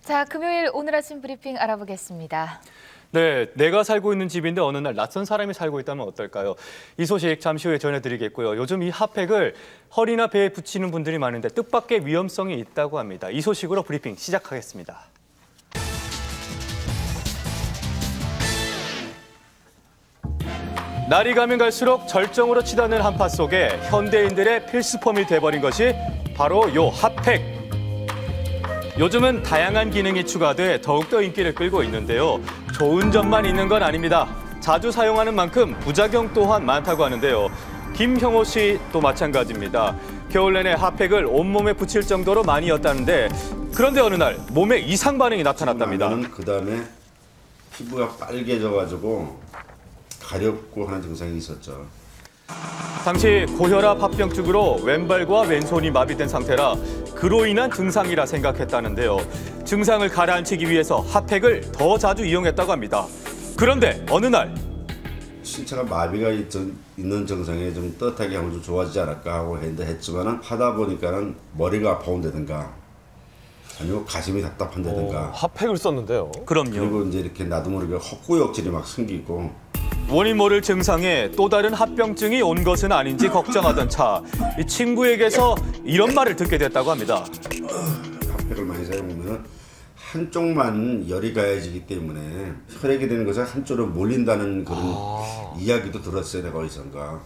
자, 금요일 오늘 아침 브리핑 알아보겠습니다. 네, 내가 살고 있는 집인데 어느 날 낯선 사람이 살고 있다면 어떨까요? 이 소식 잠시 후에 전해드리겠고요. 요즘 이 핫팩을 허리나 배에 붙이는 분들이 많은데 뜻밖의 위험성이 있다고 합니다. 이 소식으로 브리핑 시작하겠습니다. 날이 가면 갈수록 절정으로 치닫는 한파 속에 현대인들의 필수품이 돼버린 것이 바로 요 핫팩. 요즘은 다양한 기능이 추가돼 더욱더 인기를 끌고 있는데요. 좋은 점만 있는 건 아닙니다. 자주 사용하는 만큼 부작용 또한 많다고 하는데요. 김형호 씨도 마찬가지입니다. 겨울 내내 핫팩을 온몸에 붙일 정도로 많이였다는데 그런데 어느 날 몸에 이상 반응이 나타났답니다. 그다음에 피부가 빨개져가지고 가렵고 하는 증상이 있었죠. 당시 고혈압 합병증으로 왼발과 왼손이 마비된 상태라 그로 인한 증상이라 생각했다는데요. 증상을 가라앉히기 위해서 핫팩을 더 자주 이용했다고 합니다. 그런데 어느 날 신체가 마비가 있는 증상에 좀 떳하게 하면 좀 좋아지지 않을까 하고 했지만은 하다 보니까는 머리가 아파온다든가 아니면 가슴이 답답한다든가. 핫팩을 썼는데요. 그럼요. 그리고 이제 이렇게 나도 모르게 헛구역질이 막 생기고. 원인 모를 증상에 또 다른 합병증이 온 것은 아닌지 걱정하던 차, 이 친구에게서 이런 말을 듣게 됐다고 합니다. 핫팩을 많이 사용하면 한쪽만 열이 가해지기 때문에 혈액이 되는 것에 한쪽으로 몰린다는 그런 이야기도 들었어요, 내가 어디선가.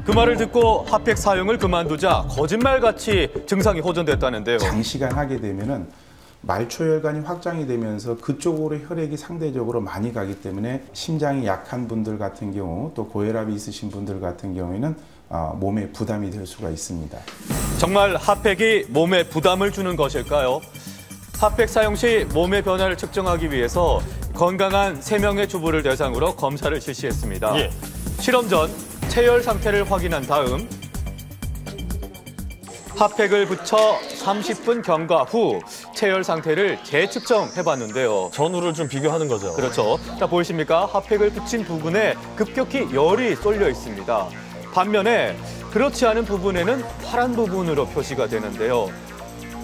그 말을 듣고 핫팩 사용을 그만두자 거짓말같이 증상이 호전됐다는데요. 장시간 하게 되면은 말초혈관이 확장이 되면서 그쪽으로 혈액이 상대적으로 많이 가기 때문에 심장이 약한 분들 같은 경우 또 고혈압이 있으신 분들 같은 경우에는 몸에 부담이 될 수가 있습니다. 정말 핫팩이 몸에 부담을 주는 것일까요? 핫팩 사용 시 몸의 변화를 측정하기 위해서 건강한 3명의 주부를 대상으로 검사를 실시했습니다. 실험 전 체열 상태를 확인한 다음 핫팩을 붙여 30분 경과 후 체열 상태를 재측정해봤는데요. 전후를 좀 비교하는 거죠. 그렇죠. 자, 보이십니까? 핫팩을 붙인 부분에 급격히 열이 쏠려 있습니다. 반면에 그렇지 않은 부분에는 파란 부분으로 표시가 되는데요.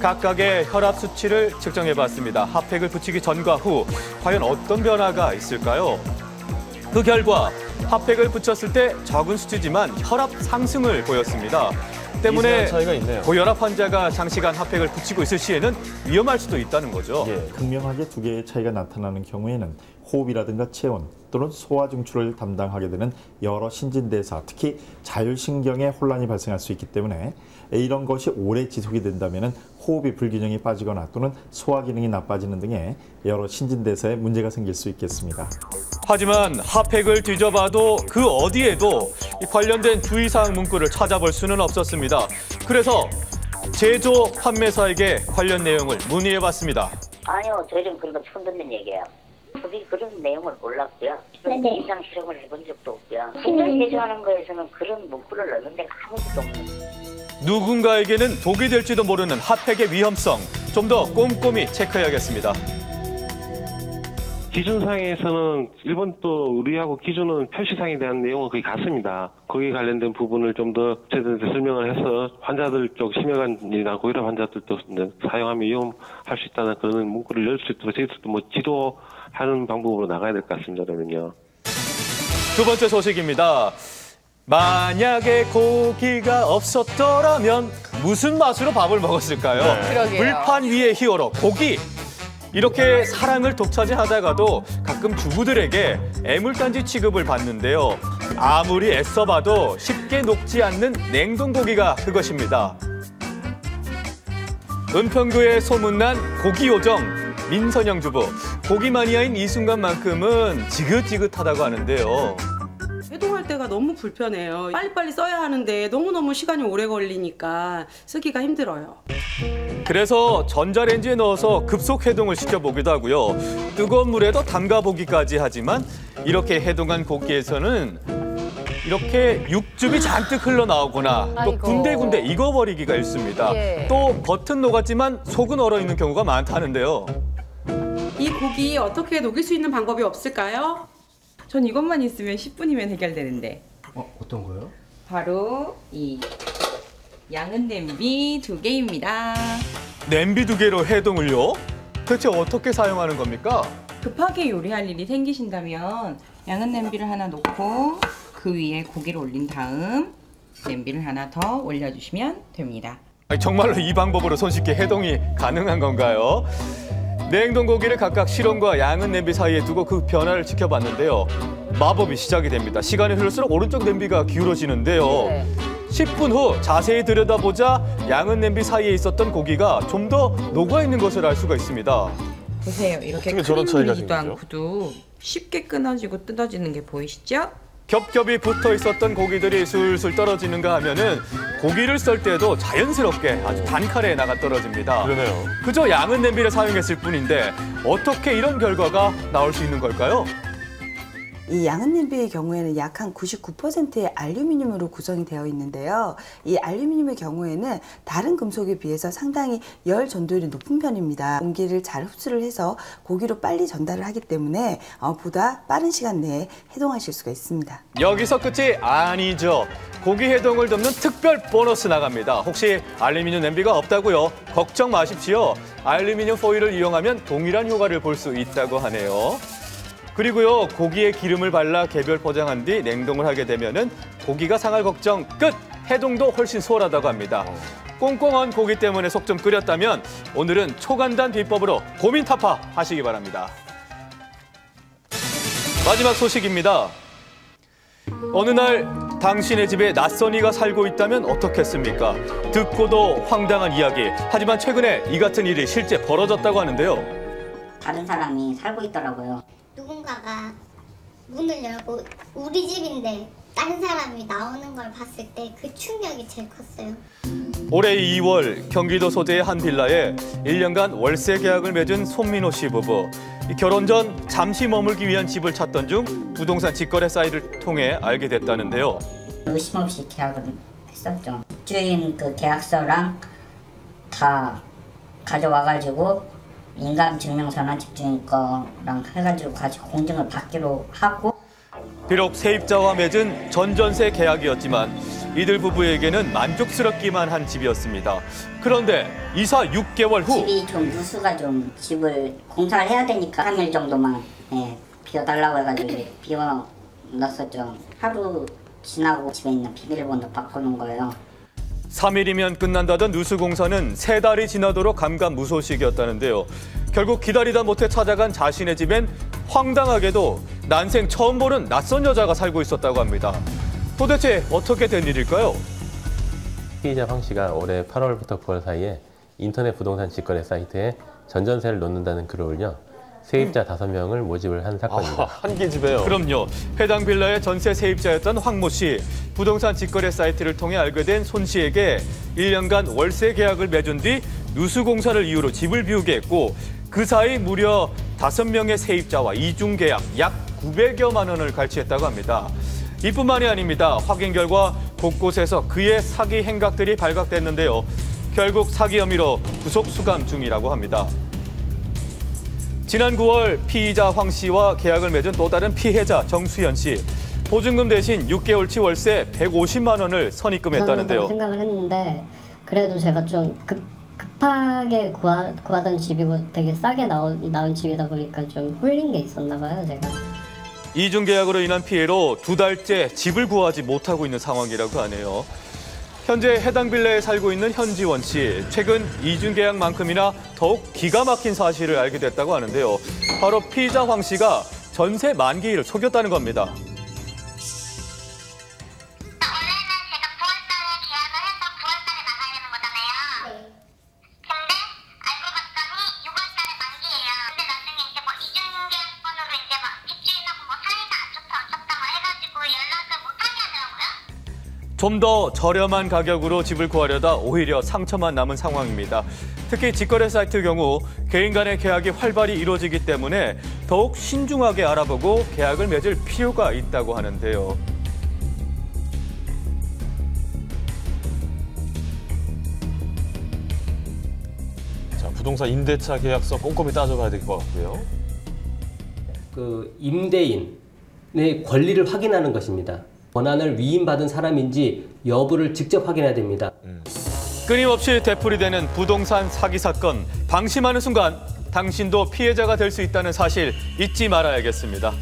각각의 혈압 수치를 측정해봤습니다. 핫팩을 붙이기 전과 후 과연 어떤 변화가 있을까요? 그 결과 핫팩을 붙였을 때 적은 수치지만 혈압 상승을 보였습니다. 때문에 차이가 있네요. 고혈압 환자가 장시간 핫팩을 붙이고 있을 시에는 위험할 수도 있다는 거죠. 극명하게 두 개의 차이가 나타나는 경우에는 호흡이라든가 체온 또는 소화 증출을 담당하게 되는 여러 신진대사, 특히 자율신경에 혼란이 발생할 수 있기 때문에 이런 것이 오래 지속이 된다면 호흡이 불균형이 빠지거나 또는 소화 기능이 나빠지는 등의 여러 신진대사에 문제가 생길 수 있겠습니다. 하지만 핫팩을 뒤져봐도 그 어디에도 관련된 주의사항 문구를 찾아볼 수는 없었습니다. 그래서 제조 판매사에게 관련 내용을 문의해봤습니다. 아니요, 저희는 그런 거 처음 듣는 얘기예요. 저희 그런 내용을 몰랐고요. 임상 실험을 해본 적도 없고요. 신장 제조하는 거에서는 그런 문구를 넣는 데가 아무것도 없는. 누군가에게는 독이 될지도 모르는 핫팩의 위험성, 좀 더 꼼꼼히 체크해야겠습니다. 기준상에서는 일본 또 우리하고 기준은 표시상에 대한 내용은 거의 같습니다. 거기에 관련된 부분을 좀 더 제대로 설명을 해서 환자들 쪽 심혈관이나 고혈압 환자들도 사용하면 위험할 수 있다는 그런 문구를 열 수 있도록 저희들도 뭐 지도하는 방법으로 나가야 될 것 같습니다. 그러면요. 두 번째 소식입니다. 만약에 고기가 없었더라면 무슨 맛으로 밥을 먹었을까요? 그러게요. 불판 위의 히어로 고기. 이렇게 사랑을 독차지하다가도 가끔 주부들에게 애물단지 취급을 받는데요. 아무리 애써봐도 쉽게 녹지 않는 냉동고기가 그것입니다. 은평구에 소문난 고기요정 민선영 주부. 고기 마니아인 이 순간만큼은 지긋지긋하다고 하는데요. 해동할 때가 너무 불편해요. 빨리빨리 써야 하는데 너무너무 시간이 오래 걸리니까 쓰기가 힘들어요. 그래서 전자레인지에 넣어서 급속 해동을 시켜보기도 하고요. 뜨거운 물에도 담가보기까지 하지만 이렇게 해동한 고기에서는 이렇게 육즙이 잔뜩 흘러나오거나 또 아이고. 군데군데 익어버리기가 있습니다. 또 겉은 녹았지만 속은 얼어있는 경우가 많다는데요. 이 고기 어떻게 녹일 수 있는 방법이 없을까요? 전 이것만 있으면 10분이면 해결되는데. 어떤 거요? 바로 이 양은 냄비 2개입니다. 냄비 2개로 해동을요? 대체 어떻게 사용하는 겁니까? 급하게 요리할 일이 생기신다면 양은 냄비를 하나 놓고 그 위에 고기를 올린 다음 냄비를 하나 더 올려주시면 됩니다. 아니, 정말로 이 방법으로 손쉽게 해동이 가능한 건가요? 냉동 고기를 각각 실온과 양은 냄비 사이에 두고 그 변화를 지켜봤는데요. 마법이 시작이 됩니다. 시간이 흐를수록 오른쪽 냄비가 기울어지는데요. 네. 10분 후 자세히 들여다보자 양은 냄비 사이에 있었던 고기가 좀 더 녹아있는 것을 알 수가 있습니다. 보세요. 이렇게 어떻게 저런 차이가 흘리지도 생기죠? 않고도 쉽게 끊어지고 뜯어지는 게 보이시죠? 겹겹이 붙어 있었던 고기들이 술술 떨어지는가 하면은 고기를 썰 때도 자연스럽게 아주 단칼에 나가 떨어집니다. 그러네요. 그저 양은 냄비를 사용했을 뿐인데 어떻게 이런 결과가 나올 수 있는 걸까요? 이 양은 냄비의 경우에는 약 한 99%의 알루미늄으로 구성이 되어 있는데요. 이 알루미늄의 경우에는 다른 금속에 비해서 상당히 열 전도율이 높은 편입니다. 공기를 잘 흡수를 해서 고기로 빨리 전달을 하기 때문에 보다 빠른 시간 내에 해동하실 수가 있습니다. 여기서 끝이 아니죠. 고기 해동을 돕는 특별 보너스 나갑니다. 혹시 알루미늄 냄비가 없다고요? 걱정 마십시오. 알루미늄 포일을 이용하면 동일한 효과를 볼 수 있다고 하네요. 그리고요, 고기에 기름을 발라 개별 포장한 뒤 냉동을 하게 되면은 고기가 상할 걱정 끝! 해동도 훨씬 수월하다고 합니다. 꽁꽁한 고기 때문에 속 좀 끓였다면 오늘은 초간단 비법으로 고민 타파 하시기 바랍니다. 마지막 소식입니다. 어느 날 당신의 집에 낯선 이가 살고 있다면 어떻겠습니까? 듣고도 황당한 이야기. 하지만 최근에 이 같은 일이 실제 벌어졌다고 하는데요. 다른 사람이 살고 있더라고요. 누군가가 문을 열고 우리 집인데 다른 사람이 나오는 걸 봤을 때 그 충격이 제일 컸어요. 올해 2월 경기도 소재의 한 빌라에 1년간 월세 계약을 맺은 손민호 씨 부부. 결혼 전 잠시 머물기 위한 집을 찾던 중 부동산 직거래 사이트를 통해 알게 됐다는데요. 의심 없이 계약을 했었죠. 주인 그 계약서랑 다 가져와가지고 인감증명서나 집주인 거랑 해가지고 같이 공증을 받기로 하고. 비록 세입자와 맺은 전전세 계약이었지만 이들 부부에게는 만족스럽기만 한 집이었습니다. 그런데 이사 6개월 후 집이 좀 누수가 좀 집을 공사를 해야 되니까 3일 정도만 비워달라고 해가지고 비워놨었죠. 하루 지나고 집에 있는 비밀번호 바꾸는 거예요. 3일이면 끝난다던 누수공사는 3달이 지나도록 감감무소식이었다는데요. 결국 기다리다 못해 찾아간 자신의 집엔 황당하게도 난생 처음 보는 낯선 여자가 살고 있었다고 합니다. 도대체 어떻게 된 일일까요? 피의자 황 씨가 올해 8월부터 9월 사이에 인터넷 부동산 직거래 사이트에 전전세를 놓는다는 글을 올려 세입자 5명을 모집을 한 사건입니다. 한 개 집에요. 그럼요. 해당 빌라의 전세 세입자였던 황모 씨. 부동산 직거래 사이트를 통해 알게 된 손 씨에게 1년간 월세 계약을 맺은 뒤 누수공사를 이유로 집을 비우게 했고 그 사이 무려 5명의 세입자와 이중 계약 약 900여만 원을 갈취했다고 합니다. 이뿐만이 아닙니다. 확인 결과 곳곳에서 그의 사기 행각들이 발각됐는데요. 결국 사기 혐의로 구속 수감 중이라고 합니다. 지난 9월 피의자 황 씨와 계약을 맺은 또 다른 피해자 정수현 씨. 보증금 대신 6개월치 월세 150만 원을 선입금했다는데요. 생각을 했는데 그래도 제가 좀 급하게 구하던 집이고 되게 싸게 나온 집이다 보니까 좀 홀린 게 있었나 봐요, 제가. 이중 계약으로 인한 피해로 2달째 집을 구하지 못하고 있는 상황이라고 하네요. 현재 해당 빌라에 살고 있는 현지원 씨. 최근 이중 계약만큼이나 더욱 기가 막힌 사실을 알게 됐다고 하는데요. 바로 피의자 황 씨가 전세 만기일을 속였다는 겁니다. 좀 더 저렴한 가격으로 집을 구하려다 오히려 상처만 남은 상황입니다. 특히 직거래 사이트 경우 개인 간의 계약이 활발히 이루어지기 때문에 더욱 신중하게 알아보고 계약을 맺을 필요가 있다고 하는데요. 자, 부동산 임대차 계약서 꼼꼼히 따져봐야 될 것 같고요. 그 임대인의 권리를 확인하는 것입니다. 권한을 위임받은 사람인지 여부를 직접 확인해야 됩니다. 끊임없이 되풀이되는 부동산 사기 사건. 방심하는 순간 당신도 피해자가 될 수 있다는 사실 잊지 말아야겠습니다.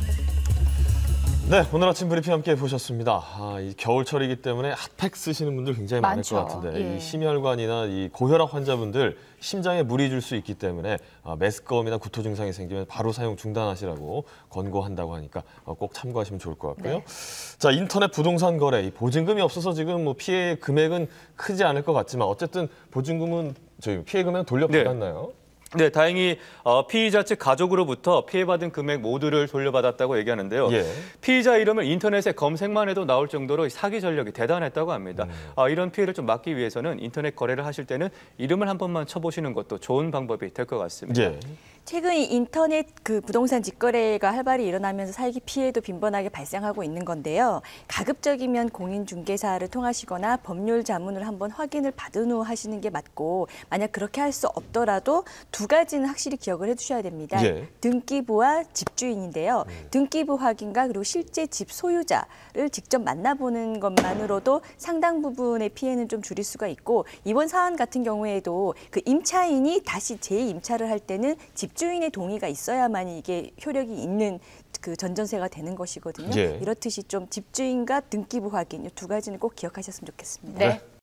네, 오늘 아침 브리핑 함께 보셨습니다. 이 겨울철이기 때문에 핫팩 쓰시는 분들 굉장히 많을 많죠. 것 같은데 예. 이 심혈관이나 이 고혈압 환자분들 심장에 물이 줄 수 있기 때문에 메스꺼움이나 구토 증상이 생기면 바로 사용 중단하시라고 권고한다고 하니까 꼭 참고하시면 좋을 것 같고요. 네. 자, 인터넷 부동산 거래, 이 보증금이 없어서 지금 뭐 피해 금액은 크지 않을 것 같지만 어쨌든 보증금은 저희 피해 금액 돌려받았나요? 네, 다행히 피의자 측 가족으로부터 피해받은 금액 모두를 돌려받았다고 얘기하는데요. 예. 피의자 이름을 인터넷에 검색만 해도 나올 정도로 사기 전력이 대단했다고 합니다. 이런 피해를 좀 막기 위해서는 인터넷 거래를 하실 때는 이름을 한 번만 쳐보시는 것도 좋은 방법이 될 것 같습니다. 예. 최근 이 인터넷 부동산 직거래가 활발히 일어나면서 사기 피해도 빈번하게 발생하고 있는 건데요. 가급적이면 공인중개사를 통하시거나 법률 자문을 한번 확인을 받은 후 하시는 게 맞고, 만약 그렇게 할 수 없더라도 두 가지는 확실히 기억을 해두셔야 됩니다. 예. 등기부와 집주인인데요. 등기부 확인과 그리고 실제 집 소유자를 직접 만나보는 것만으로도 상당 부분의 피해는 좀 줄일 수가 있고, 이번 사안 같은 경우에도 그 임차인이 다시 재임차를 할 때는 집주인의 동의가 있어야만 이게 효력이 있는 그 전전세가 되는 것이거든요. 예. 이렇듯이 좀 집주인과 등기부 확인 이 두 가지는 꼭 기억하셨으면 좋겠습니다. 네.